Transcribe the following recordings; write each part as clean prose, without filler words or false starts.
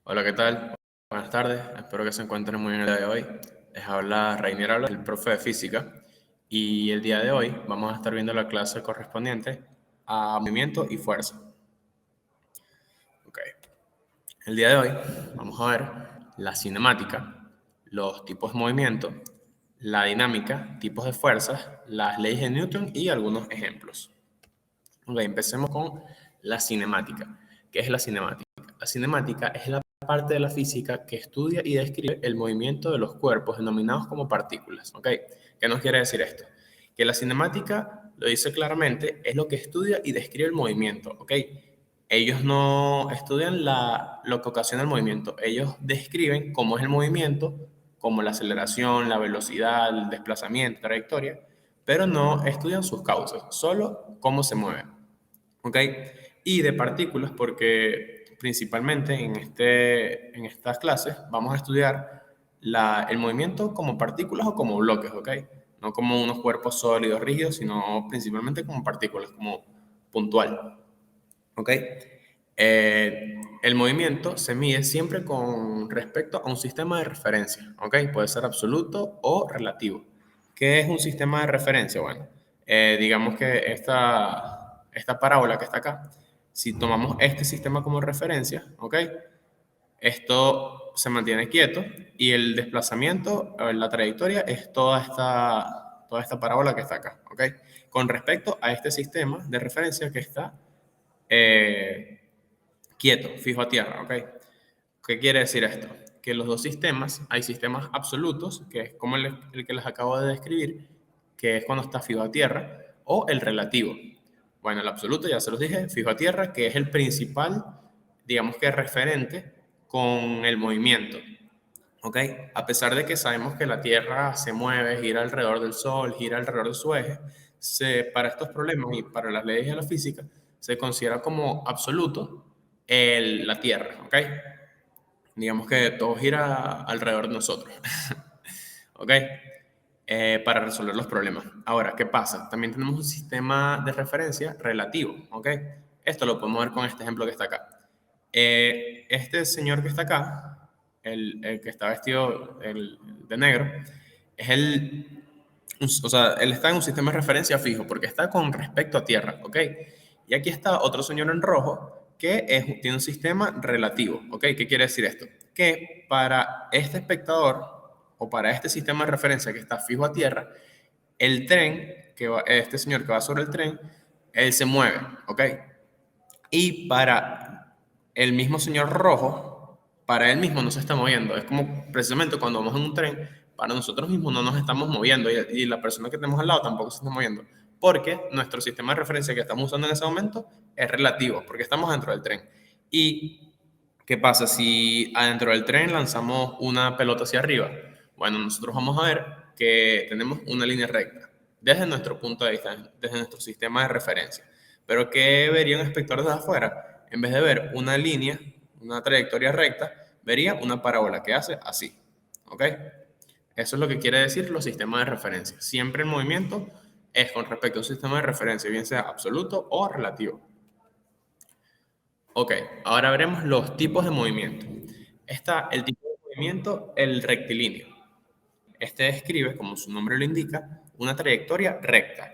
Hola, ¿qué tal? Buenas tardes, espero que se encuentren muy bien el día de hoy. Les habla Reinier Habla, el profe de física, y el día de hoy vamos a estar viendo la clase correspondiente a movimiento y fuerza. Ok. El día de hoy vamos a ver la cinemática, los tipos de movimiento, la dinámica, tipos de fuerzas, las leyes de Newton y algunos ejemplos. Ok, empecemos con la cinemática. ¿Qué es la cinemática? La cinemática es la parte de la física que estudia y describe el movimiento de los cuerpos denominados como partículas. ¿Ok? ¿Qué nos quiere decir esto? Que la cinemática, lo dice claramente, es lo que estudia y describe el movimiento. ¿Ok? Ellos no estudian lo que ocasiona el movimiento, ellos describen cómo es el movimiento, como la aceleración, la velocidad, el desplazamiento, trayectoria, pero no estudian sus causas, solo cómo se mueven. ¿Ok? Y de partículas, porque principalmente en estas clases vamos a estudiar el movimiento como partículas o como bloques, ¿ok? No como unos cuerpos sólidos, rígidos, sino principalmente como partículas, como puntual, ¿ok? El movimiento se mide siempre con respecto a un sistema de referencia, ¿ok? Puede ser absoluto o relativo. ¿Qué es un sistema de referencia? Bueno, digamos que esta parábola que está acá, si tomamos este sistema como referencia, ¿ok? Esto se mantiene quieto y el desplazamiento, la trayectoria es toda esta parábola que está acá, ¿ok? Con respecto a este sistema de referencia que está eh, quieto, fijo a tierra, ¿ok? ¿Qué quiere decir esto? Que los dos sistemas, hay sistemas absolutos, que es como el que les acabo de describir, que es cuando está fijo a tierra, o el relativo. Bueno, el absoluto, ya se los dije, fijo a tierra, que es el principal, digamos que referente con el movimiento, ¿ok? A pesar de que sabemos que la Tierra se mueve, gira alrededor del Sol, gira alrededor de su eje, para estos problemas y para las leyes de la física, se considera como absoluto la Tierra, ¿ok? Digamos que todo gira alrededor de nosotros, ¿ok? Para resolver los problemas. Ahora, ¿qué pasa? También tenemos un sistema de referencia relativo, ¿ok? Esto lo podemos ver con este ejemplo que está acá. Este señor que está acá, el que está vestido de negro, es o sea, él está en un sistema de referencia fijo porque está con respecto a tierra, ¿ok? Y aquí está otro señor en rojo que tiene un sistema relativo, ¿ok? ¿Qué quiere decir esto? Que para este espectador o para este sistema de referencia que está fijo a tierra, el tren, este señor que va sobre el tren, él se mueve, ¿ok? Y para el mismo señor rojo, para él mismo no se está moviendo. Es como precisamente cuando vamos en un tren, para nosotros mismos no nos estamos moviendo y la persona que tenemos al lado tampoco se está moviendo. Porque nuestro sistema de referencia que estamos usando en ese momento es relativo, porque estamos dentro del tren. ¿Y qué pasa si adentro del tren lanzamos una pelota hacia arriba? Bueno, nosotros vamos a ver que tenemos una línea recta desde nuestro punto de vista, desde nuestro sistema de referencia. Pero ¿qué vería un espectador desde afuera? En vez de ver una línea, una trayectoria recta, vería una parábola que hace así. ¿Ok? Eso es lo que quiere decir los sistemas de referencia. Siempre el movimiento es con respecto a un sistema de referencia, bien sea absoluto o relativo. Ok, ahora veremos los tipos de movimiento. Está el tipo de movimiento, el rectilíneo. Este describe, como su nombre lo indica, una trayectoria recta.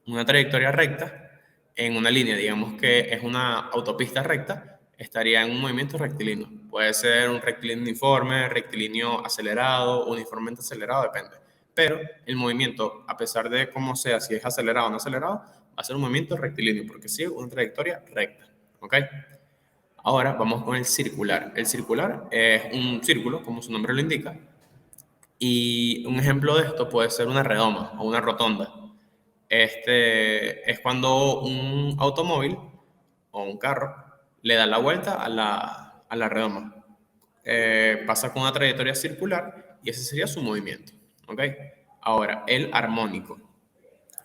Una trayectoria recta en una línea, digamos que es una autopista recta, estaría en un movimiento rectilíneo. Puede ser un rectilíneo uniforme, rectilíneo acelerado, uniformemente acelerado, depende. Pero el movimiento, a pesar de cómo sea, si es acelerado o no acelerado, va a ser un movimiento rectilíneo porque sigue una trayectoria recta. ¿Ok? Ahora vamos con el circular. El circular es un círculo, como su nombre lo indica, y un ejemplo de esto puede ser una redoma o una rotonda. Este es cuando un automóvil o un carro le da la vuelta a la redoma. Pasa con una trayectoria circular y ese sería su movimiento. ¿Ok? Ahora, el armónico.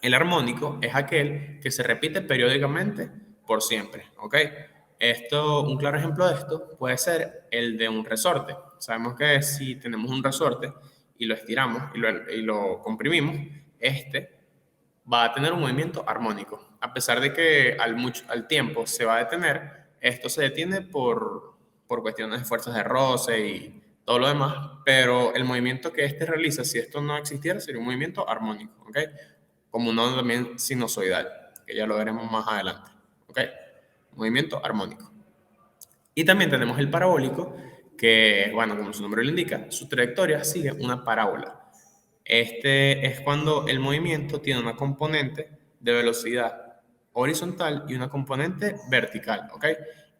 El armónico es aquel que se repite periódicamente por siempre. ¿Ok? Un claro ejemplo de esto puede ser el de un resorte. Sabemos que si tenemos un resorte y lo estiramos y lo comprimimos, este va a tener un movimiento armónico. A pesar de que al tiempo se va a detener, esto se detiene por cuestiones de fuerzas de roce y todo lo demás, pero el movimiento que éste realiza, si esto no existiera, sería un movimiento armónico, ¿ok? Como un nodo también sinusoidal, que ya lo veremos más adelante, ¿ok? Movimiento armónico. Y también tenemos el parabólico, que, bueno, como su nombre lo indica, su trayectoria sigue una parábola. Este es cuando el movimiento tiene una componente de velocidad horizontal y una componente vertical, ¿ok?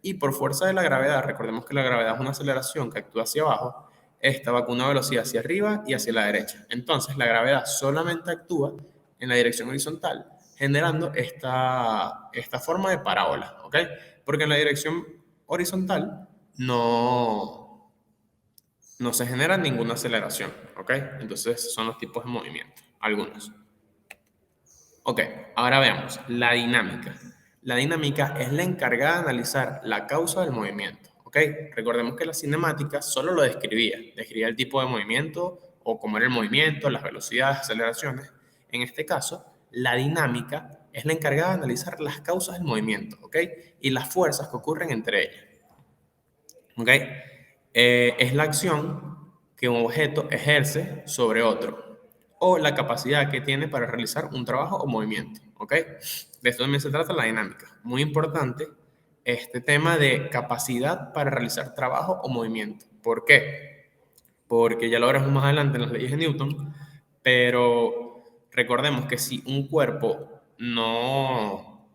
Y por fuerza de la gravedad, recordemos que la gravedad es una aceleración que actúa hacia abajo, esta va con una velocidad hacia arriba y hacia la derecha. Entonces, la gravedad solamente actúa en la dirección horizontal, generando esta forma de parábola, ¿ok? Porque en la dirección horizontal no se genera ninguna aceleración, ¿ok? Entonces son los tipos de movimiento, algunos. Ok, ahora veamos la dinámica. La dinámica es la encargada de analizar la causa del movimiento, ¿ok? Recordemos que la cinemática solo lo describía el tipo de movimiento o cómo era el movimiento, las velocidades, aceleraciones. En este caso, la dinámica es la encargada de analizar las causas del movimiento, ¿ok? Y las fuerzas que ocurren entre ellas. ¿Ok? Es la acción que un objeto ejerce sobre otro o la capacidad que tiene para realizar un trabajo o movimiento. ¿Ok? De esto también se trata la dinámica. Muy importante este tema de capacidad para realizar trabajo o movimiento. ¿Por qué? Porque ya lo veremos más adelante en las leyes de Newton, pero recordemos que si un cuerpo no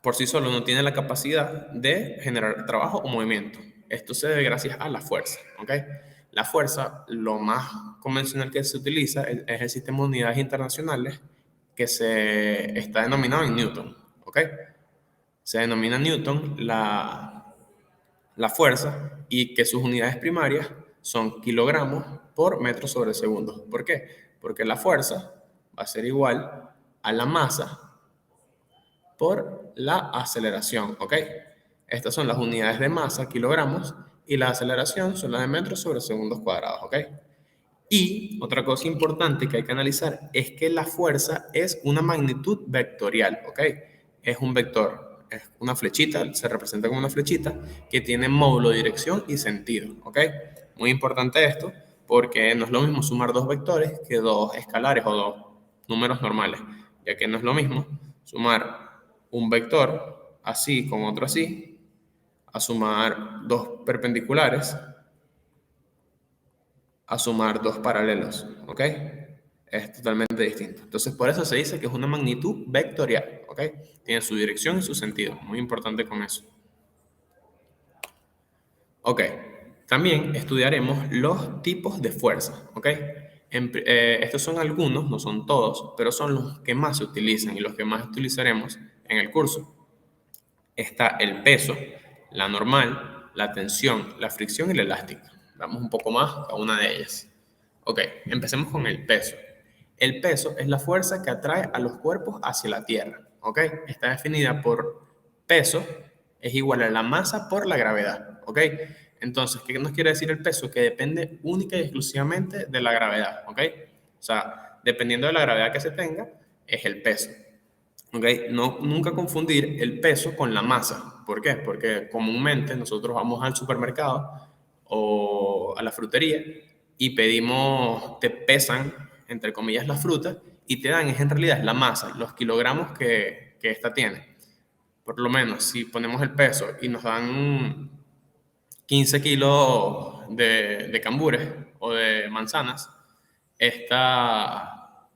por sí solo no tiene la capacidad de generar trabajo o movimiento. Esto se debe gracias a la fuerza, ¿ok? La fuerza, lo más convencional que se utiliza es el sistema de unidades internacionales que se está denominado en Newton, ¿ok? Se denomina Newton la fuerza y que sus unidades primarias son kilogramos por metro sobre segundo. ¿Por qué? Porque la fuerza va a ser igual a la masa por la aceleración, ¿ok? Estas son las unidades de masa, kilogramos, y la aceleración son las de metros sobre segundos cuadrados, ¿ok? Y otra cosa importante que hay que analizar es que la fuerza es una magnitud vectorial, ¿ok? Es un vector, es una flechita, se representa como una flechita que tiene módulo, dirección y sentido, ¿ok? Muy importante esto porque no es lo mismo sumar dos vectores que dos escalares o dos números normales, ya que no es lo mismo sumar un vector así con otro así, a sumar dos perpendiculares a sumar dos paralelos, ¿ok? Es totalmente distinto. Entonces, por eso se dice que es una magnitud vectorial, ¿ok? Tiene su dirección y su sentido. Muy importante con eso. Ok. También estudiaremos los tipos de fuerza, ¿ok? Estos son algunos, no son todos, pero son los que más se utilizan y los que más utilizaremos en el curso. Está el peso, la normal, la tensión, la fricción y la elástica. Vamos un poco más a una de ellas. Ok, empecemos con el peso. El peso es la fuerza que atrae a los cuerpos hacia la Tierra. Ok, está definida por peso es igual a la masa por la gravedad. Ok, entonces, ¿qué nos quiere decir el peso? Que depende única y exclusivamente de la gravedad. Ok, o sea, dependiendo de la gravedad que se tenga, es el peso. ¿Ok? No, nunca confundir el peso con la masa. ¿Por qué? Porque comúnmente nosotros vamos al supermercado o a la frutería y pedimos, te pesan, entre comillas, la fruta y te dan, es en realidad, es la masa, los kilogramos que esta tiene. Por lo menos, si ponemos el peso y nos dan 15 kilos de cambures o de manzanas, esta,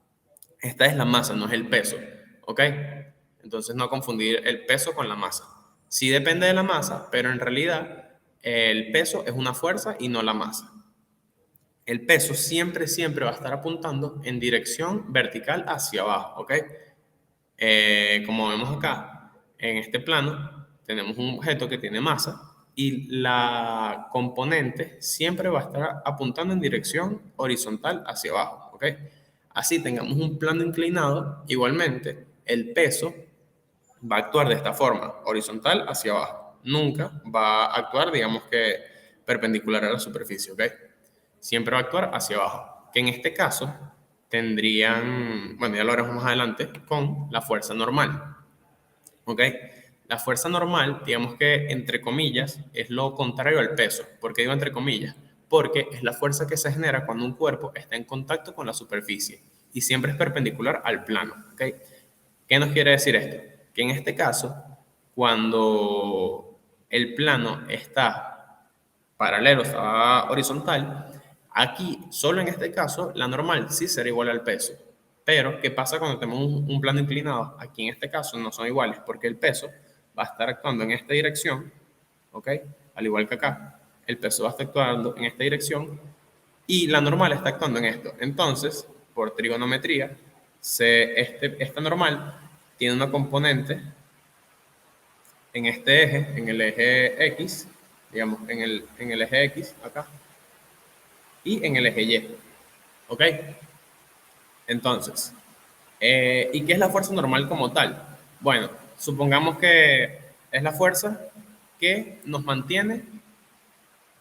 esta es la masa, no es el peso, ¿ok? Entonces no confundir el peso con la masa. Sí depende de la masa, pero en realidad el peso es una fuerza y no la masa. El peso siempre va a estar apuntando en dirección vertical hacia abajo, ¿ok? Como vemos acá, en este plano, tenemos un objeto que tiene masa y la componente siempre va a estar apuntando en dirección horizontal hacia abajo, ¿ok? Así tengamos un plano inclinado, igualmente el peso va a actuar de esta forma, horizontal hacia abajo. Nunca va a actuar, digamos que perpendicular a la superficie, ¿ok? Siempre va a actuar hacia abajo, que en este caso tendrían, bueno, ya lo veremos más adelante, con la fuerza normal, ¿ok? La fuerza normal, digamos que entre comillas, es lo contrario al peso. ¿Por qué digo entre comillas? Porque es la fuerza que se genera cuando un cuerpo está en contacto con la superficie y siempre es perpendicular al plano. ¿Ok? ¿Qué nos quiere decir esto? Que en este caso, cuando el plano está paralelo, está horizontal, aquí, solo en este caso, la normal sí será igual al peso. Pero, ¿qué pasa cuando tenemos un plano inclinado? Aquí en este caso no son iguales porque el peso va a estar actuando en esta dirección, ¿ok? Al igual que acá, el peso va a estar actuando en esta dirección y la normal está actuando en esto. Entonces, por trigonometría, esta normal tiene una componente en este eje, en el eje X, digamos, en el eje X, acá, y en el eje Y, ¿ok? Entonces, ¿y qué es la fuerza normal como tal? Bueno, supongamos que es la fuerza que nos mantiene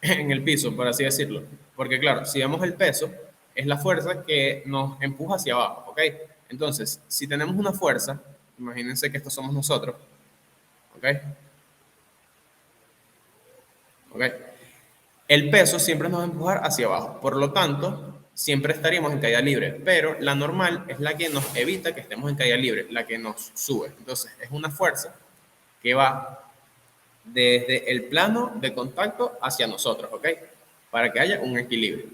en el piso, por así decirlo. Porque claro, si vemos el peso, es la fuerza que nos empuja hacia abajo, ¿ok? Entonces, si tenemos una fuerza, imagínense que estos somos nosotros, ¿ok? ¿Ok? El peso siempre nos va a empujar hacia abajo, por lo tanto, siempre estaríamos en caída libre, pero la normal es la que nos evita que estemos en caída libre, la que nos sube. Entonces, es una fuerza que va desde el plano de contacto hacia nosotros, ¿ok? Para que haya un equilibrio.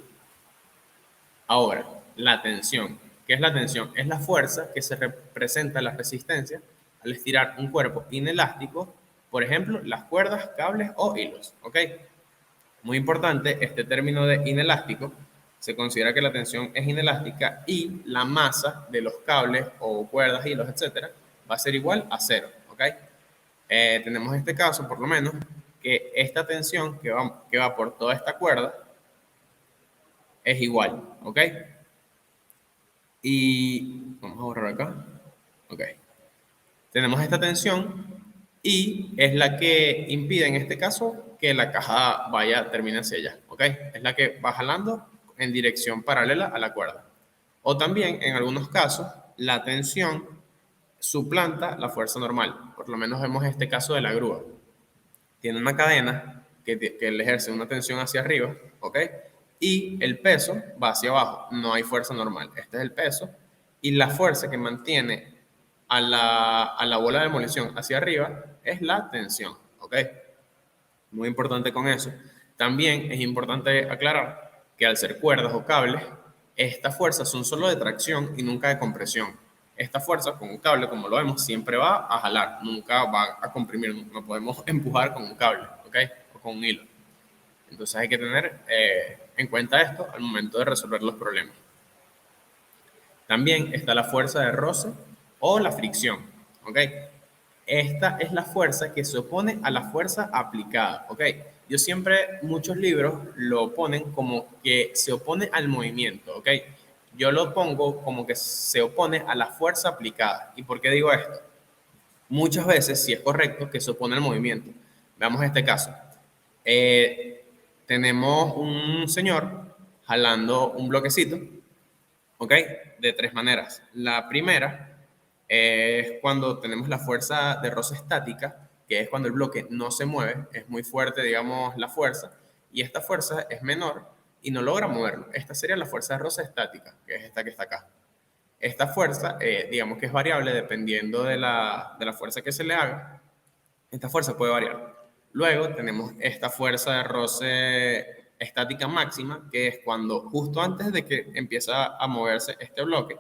Ahora, la tensión. ¿Qué es la tensión? Es la fuerza que se representa en la resistencia al estirar un cuerpo inelástico, por ejemplo, las cuerdas, cables o hilos, ¿ok? Muy importante, este término de inelástico, se considera que la tensión es inelástica y la masa de los cables o cuerdas, hilos, etcétera, va a ser igual a cero, ¿ok? Tenemos este caso, por lo menos, que esta tensión que va por toda esta cuerda es igual, ¿ok? Y vamos a borrar acá, ¿ok? Tenemos esta tensión y es la que impide en este caso que la caja termine hacia allá, ¿ok? Es la que va jalando en dirección paralela a la cuerda. O también, en algunos casos, la tensión suplanta la fuerza normal. Por lo menos vemos este caso de la grúa. Tiene una cadena que le ejerce una tensión hacia arriba, ¿ok? Y el peso va hacia abajo. No hay fuerza normal. Este es el peso. Y la fuerza que mantiene a la bola de demolición hacia arriba es la tensión, ¿ok? Muy importante con eso. También es importante aclarar que al ser cuerdas o cables, estas fuerzas son solo de tracción y nunca de compresión. Esta fuerza con un cable, como lo vemos, siempre va a jalar, nunca va a comprimir, no podemos empujar con un cable, ¿ok? O con un hilo. Entonces hay que tener en cuenta esto al momento de resolver los problemas. También está la fuerza de roce o la fricción, ¿ok? Esta es la fuerza que se opone a la fuerza aplicada, ¿ok? Yo siempre, muchos libros lo ponen como que se opone al movimiento, ¿ok? Yo lo pongo como que se opone a la fuerza aplicada. ¿Y por qué digo esto? Muchas veces, si es correcto, que se opone al movimiento. Veamos este caso. Eh, Tenemos un señor jalando un bloquecito, ¿ok? De tres maneras. La primera es cuando tenemos la fuerza de roce estática, que es cuando el bloque no se mueve, es muy fuerte, digamos, la fuerza, y esta fuerza es menor y no logra moverlo. Esta sería la fuerza de roce estática, que es esta que está acá. Esta fuerza, digamos que es variable dependiendo de la fuerza que se le haga. Esta fuerza puede variar. Luego tenemos esta fuerza de roce estática máxima, que es cuando justo antes de que empieza a moverse este bloque,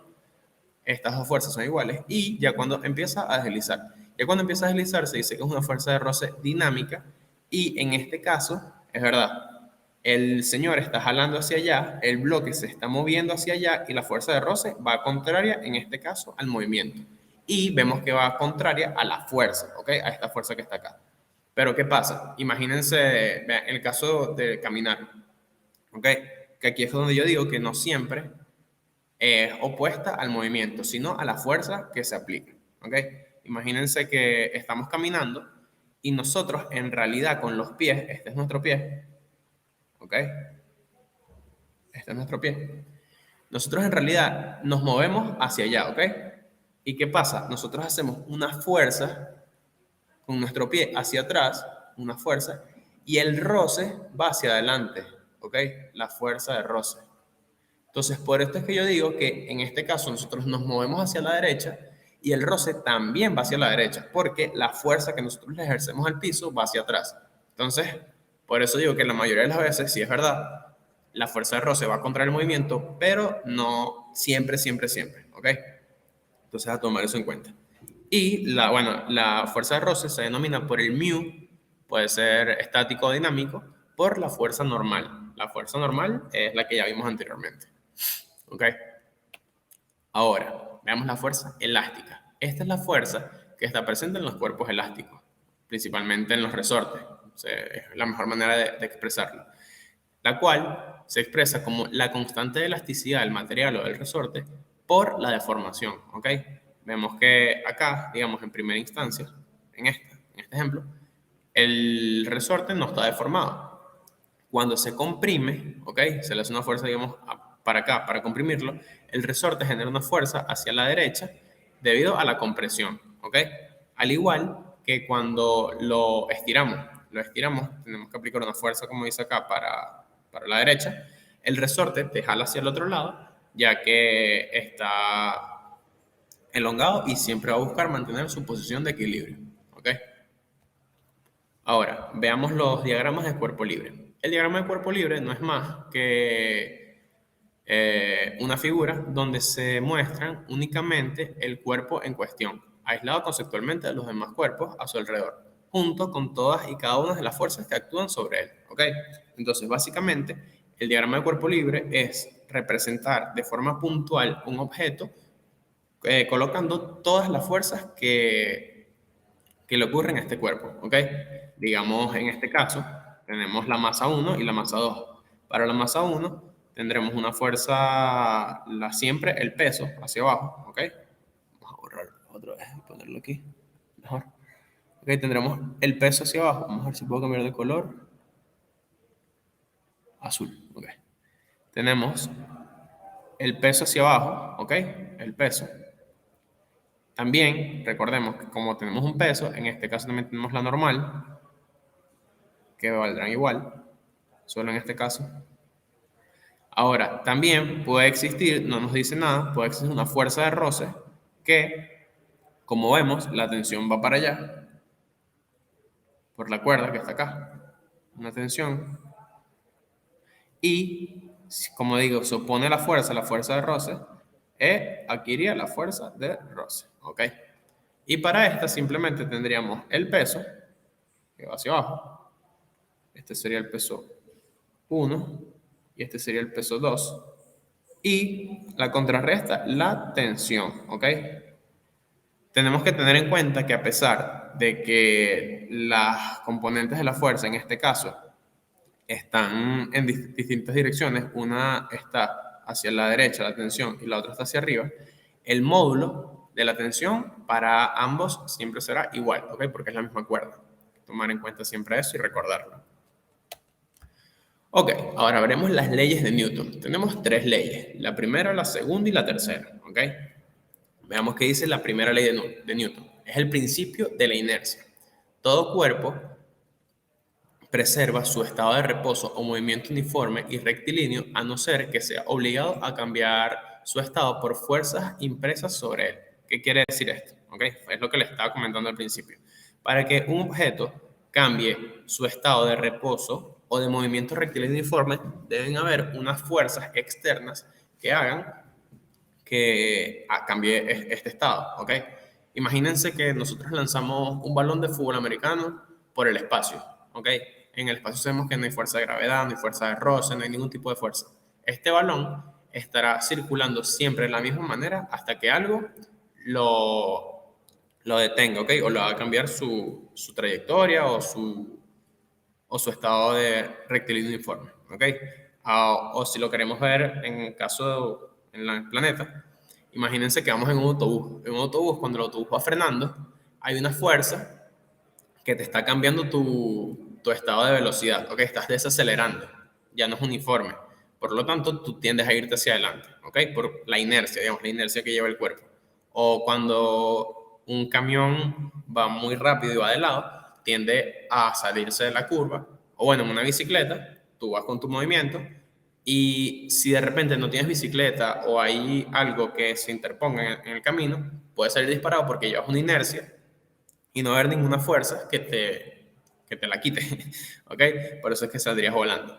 estas dos fuerzas son iguales y ya cuando empieza a deslizar. Ya cuando empieza a deslizar se dice que es una fuerza de roce dinámica y en este caso es verdad. El señor está jalando hacia allá, el bloque se está moviendo hacia allá y la fuerza de roce va contraria, en este caso, al movimiento. Y vemos que va contraria a la fuerza, ¿ok? A esta fuerza que está acá. Pero ¿qué pasa? Imagínense, vean, el caso de caminar, ¿ok? Que aquí es donde yo digo que no siempre es opuesta al movimiento, sino a la fuerza que se aplica, ¿ok? Imagínense que estamos caminando y nosotros en realidad con los pies, este es nuestro pie, ¿ok? Este es nuestro pie. Nosotros en realidad nos movemos hacia allá, ¿ok? ¿Y qué pasa? Nosotros hacemos una fuerza con nuestro pie hacia atrás, una fuerza, y el roce va hacia adelante, ¿ok? La fuerza de roce. Entonces, por esto es que yo digo que en este caso nosotros nos movemos hacia la derecha y el roce también va hacia la derecha, porque la fuerza que nosotros le ejercemos al piso va hacia atrás. Entonces, por eso digo que la mayoría de las veces, sí es verdad, la fuerza de roce va contra el movimiento, pero no siempre, siempre, siempre, ¿ok? Entonces, a tomar eso en cuenta. Y la fuerza de roce se denomina por el mu, puede ser estático o dinámico, por la fuerza normal. La fuerza normal es la que ya vimos anteriormente. ¿Ok? Ahora, veamos la fuerza elástica. Esta es la fuerza que está presente en los cuerpos elásticos, principalmente en los resortes. O sea, es la mejor manera de expresarlo. La cual se expresa como la constante de elasticidad del material o del resorte por la deformación. ¿Ok? Vemos que acá, digamos, en primera instancia, en este ejemplo, el resorte no está deformado. Cuando se comprime, ¿ok? Se le hace una fuerza, digamos, para acá, para comprimirlo, el resorte genera una fuerza hacia la derecha debido a la compresión, ¿ok? Al igual que cuando lo estiramos, tenemos que aplicar una fuerza, como dice acá, para la derecha, el resorte te jala hacia el otro lado, ya que está elongado y siempre va a buscar mantener su posición de equilibrio, ¿ok? Ahora, veamos los diagramas de cuerpo libre. El diagrama de cuerpo libre no es más que una figura donde se muestran únicamente el cuerpo en cuestión, aislado conceptualmente de los demás cuerpos a su alrededor, junto con todas y cada una de las fuerzas que actúan sobre él. ¿Ok? Entonces, básicamente, el diagrama de cuerpo libre es representar de forma puntual un objeto colocando todas las fuerzas que le ocurren a este cuerpo, ¿ok? Digamos, en este caso, tenemos la masa 1 y la masa 2. Para la masa 1 tendremos una fuerza, siempre el peso hacia abajo, ¿ok? Vamos a borrar otra vez y ponerlo aquí, mejor. Ok, tendremos el peso hacia abajo. Vamos a ver si puedo cambiar de color. Azul, ok. Tenemos el peso hacia abajo, ¿ok? El peso. También recordemos que como tenemos un peso, en este caso también tenemos la normal, que valdrán igual, solo en este caso. Ahora, también puede existir, no nos dice nada, puede existir una fuerza de roce que, como vemos, la tensión va para allá, por la cuerda que está acá, una tensión, y, como digo, se opone la fuerza de roce, E aquí iría la fuerza de roce, ¿ok? Y para esta simplemente tendríamos el peso, que va hacia abajo, este sería el peso 1 y este sería el peso 2 y la contrarresta la tensión, ¿ok? Tenemos que tener en cuenta que a pesar de que las componentes de la fuerza, en este caso, están en distintas direcciones, una está hacia la derecha, la tensión, y la otra está hacia arriba, el módulo de la tensión para ambos siempre será igual, ¿ok? Porque es la misma cuerda. Tomar en cuenta siempre eso y recordarlo. Ok, ahora veremos las leyes de Newton. Tenemos tres leyes, la primera, la segunda y la tercera, ¿ok? Veamos qué dice la primera ley de Newton. Es el principio de la inercia. Todo cuerpo preserva su estado de reposo o movimiento uniforme y rectilíneo a no ser que sea obligado a cambiar su estado por fuerzas impresas sobre él. ¿Qué quiere decir esto? ¿Ok? Es lo que le estaba comentando al principio. Para que un objeto cambie su estado de reposo o de movimiento rectilíneo uniforme, deben haber unas fuerzas externas que hagan que cambie este estado, ¿ok? Imagínense que nosotros lanzamos un balón de fútbol americano por el espacio, ¿ok? En el espacio sabemos que no hay fuerza de gravedad, no hay fuerza de roce, no hay ningún tipo de fuerza. Este balón estará circulando siempre de la misma manera hasta que algo lo detenga, ¿ok? O lo haga cambiar su trayectoria o su estado de rectilíneo uniforme, ¿ok? O si lo queremos ver en el caso en el planeta, imagínense que vamos en un autobús. En un autobús, cuando el autobús va frenando, hay una fuerza que te está cambiando tu estado de velocidad, ¿ok? Estás desacelerando, ya no es uniforme. Por lo tanto, tú tiendes a irte hacia adelante, ¿ok? Por la inercia, digamos, la inercia que lleva el cuerpo. O cuando un camión va muy rápido y va de lado, tiende a salirse de la curva. O bueno, en una bicicleta, tú vas con tu movimiento y si de repente no tienes bicicleta o hay algo que se interponga en el camino, puedes salir disparado porque llevas una inercia y no haber ninguna fuerza que te la quite. ¿Ok? Por eso es que saldrías volando.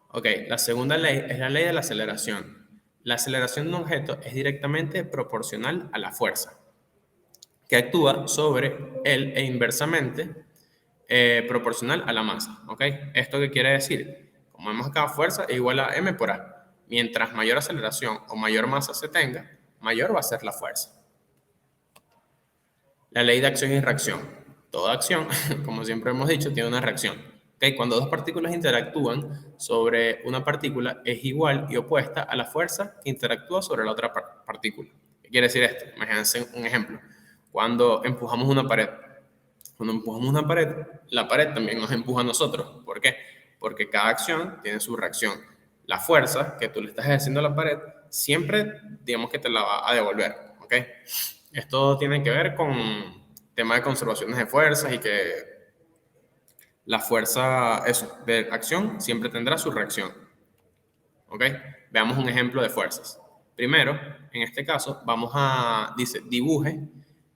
Ok, la segunda ley es la ley de la aceleración. La aceleración de un objeto es directamente proporcional a la fuerza, que actúa sobre él e inversamente proporcional a la masa. ¿Ok? ¿Esto qué quiere decir? Como vemos acá, fuerza es igual a m por a. Mientras mayor aceleración o mayor masa se tenga, mayor va a ser la fuerza. La ley de acción y reacción. Toda acción, como siempre hemos dicho, tiene una reacción. ¿Okay? Cuando dos partículas interactúan sobre una partícula, es igual y opuesta a la fuerza que interactúa sobre la otra partícula. ¿Qué quiere decir esto? Imagínense un ejemplo. Cuando empujamos una pared. Cuando empujamos una pared, la pared también nos empuja a nosotros. ¿Por qué? Porque cada acción tiene su reacción. La fuerza que tú le estás ejerciendo a la pared, siempre, digamos que te la va a devolver. ¿Ok? Esto tiene que ver con tema de conservaciones de fuerzas y que la fuerza, eso, de acción siempre tendrá su reacción. ¿Ok? Veamos un ejemplo de fuerzas. Primero, en este caso, vamos a, dice, dibuje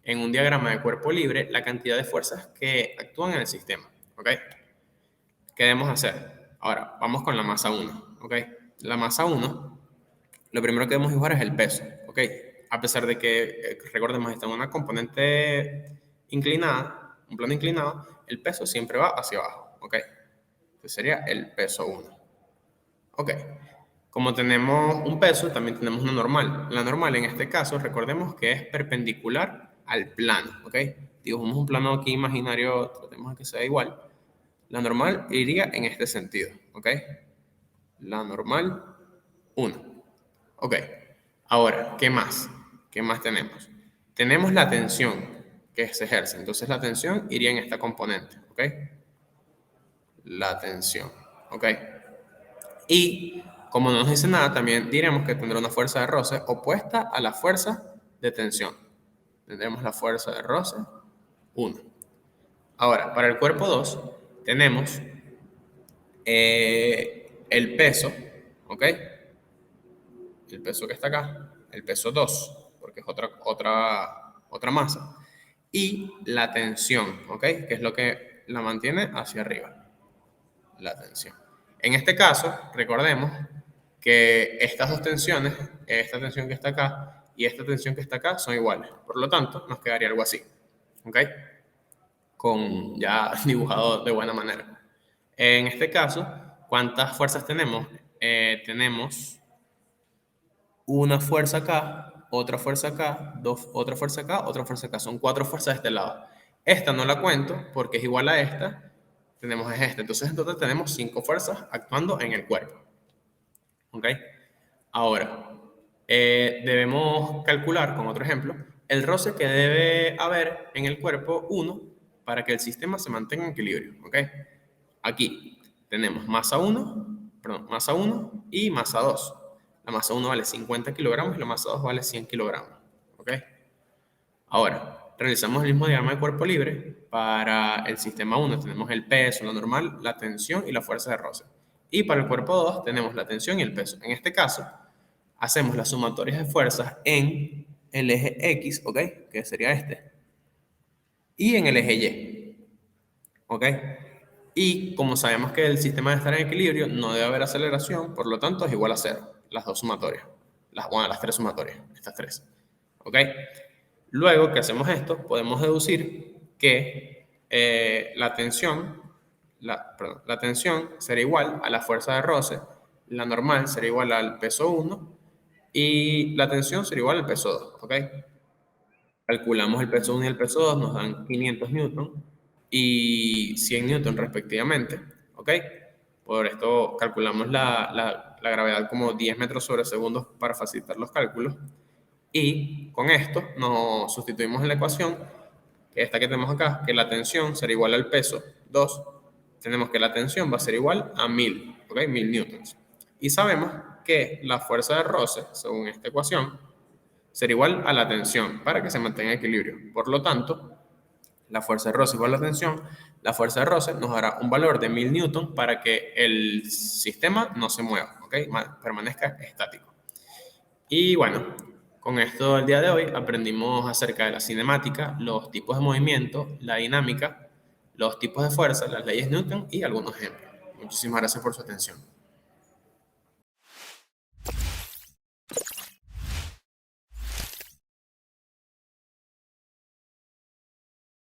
en un diagrama de cuerpo libre la cantidad de fuerzas que actúan en el sistema. ¿Ok? ¿Qué debemos hacer? Ahora, vamos con la masa 1. ¿Ok? La masa 1, lo primero que debemos dibujar es el peso. ¿Ok? A pesar de que, recordemos, está en una componente inclinada, un plano inclinado, el peso siempre va hacia abajo. ¿Ok? Entonces sería el peso 1. ¿Ok? Como tenemos un peso, también tenemos una normal. La normal en este caso, recordemos que es perpendicular al plano, ¿ok? Dibujamos un plano aquí imaginario, tratemos de que sea igual. La normal iría en este sentido, ¿ok? La normal, 1. Ok. Ahora, ¿qué más? ¿Qué más tenemos? Tenemos la tensión que se ejerce. Entonces la tensión iría en esta componente, ¿ok? La tensión, ¿ok? Y como no nos dice nada, también diremos que tendrá una fuerza de roce opuesta a la fuerza de tensión. Tendremos la fuerza de roce 1. Ahora, para el cuerpo 2 tenemos el peso, ¿ok? El peso que está acá, el peso 2, porque es otra masa. Y la tensión, ¿ok? Que es lo que la mantiene hacia arriba. La tensión. En este caso, recordemos que estas dos tensiones, esta tensión que está acá y esta tensión que está acá, son iguales. Por lo tanto, nos quedaría algo así. ¿Ok? Con ya dibujado de buena manera. En este caso, ¿cuántas fuerzas tenemos? Tenemos una fuerza acá, otra fuerza acá, otra fuerza acá, otra fuerza acá. Son 4 fuerzas de este lado. Esta no la cuento porque es igual a esta. Tenemos esta. Entonces, en total tenemos 5 fuerzas actuando en el cuerpo. ¿Ok? Ahora, debemos calcular, con otro ejemplo, el roce que debe haber en el cuerpo 1 para que el sistema se mantenga en equilibrio. ¿Ok? Aquí tenemos masa 1 y masa 2. La masa 1 vale 50 kilogramos y la masa 2 vale 100 kilogramos. ¿Ok? Ahora, realizamos el mismo diagrama de cuerpo libre. Para el sistema 1 tenemos el peso, la normal, la tensión y la fuerza de roce. Y para el cuerpo 2 tenemos la tensión y el peso. En este caso, hacemos las sumatorias de fuerzas en el eje X, ¿ok? Que sería este. Y en el eje Y, ¿ok? Y como sabemos que el sistema debe estar en equilibrio, no debe haber aceleración, por lo tanto es igual a cero. Las dos sumatorias. Las tres sumatorias. Estas tres. ¿Ok? Luego que hacemos esto, podemos deducir que la tensión, la tensión será igual a la fuerza de roce, la normal será igual al peso 1 y la tensión será igual al peso 2. ¿Ok? Calculamos el peso 1 y el peso 2, nos dan 500 newton y 100 newton respectivamente. ¿Ok? Por esto calculamos la gravedad como 10 metros sobre segundos para facilitar los cálculos. Y con esto nos sustituimos en la ecuación, que esta que tenemos acá, que la tensión será igual al peso 2. Tenemos que la tensión va a ser igual a 1000, ¿ok? 1000 newtons. Y sabemos que la fuerza de roce, según esta ecuación, será igual a la tensión para que se mantenga en equilibrio. Por lo tanto, la fuerza de roce igual a la tensión, la fuerza de roce nos dará un valor de 1000 newton para que el sistema no se mueva, ¿ok? Permanezca estático. Y bueno, con esto el día de hoy aprendimos acerca de la cinemática, los tipos de movimiento, la dinámica, los tipos de fuerza, las leyes Newton y algunos ejemplos. Muchísimas gracias por su atención.